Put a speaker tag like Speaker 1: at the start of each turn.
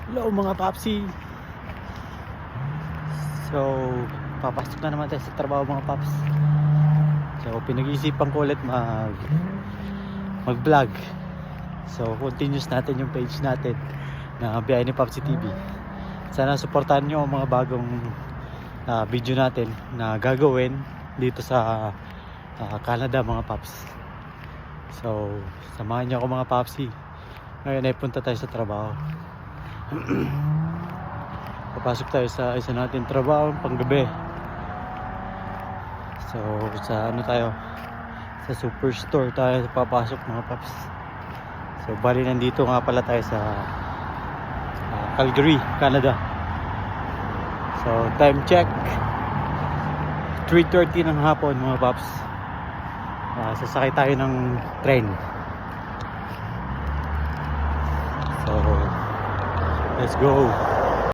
Speaker 1: Hello mga papsi. So, papasok na naman tayo sa trabaho mga paps. So, pinag-iisipan ko ulit mag-vlog. So, continuous natin yung page natin na Biyahe ni Papsi TV. Sana suportahan nyo ang mga bagong video natin na gagawin dito sa Canada mga paps. So, samahan nyo ako mga papsi. Ngayon ay punta tayo sa trabaho. Papasok tayo sa isa natin trabaho panggabi. So sa ano tayo, sa superstore tayo papasok mga paps. So bali nandito nga pala tayo sa Calgary, Canada. So time check 3:30 ng hapon mga paps. Sasakay tayo ng train. So let's go.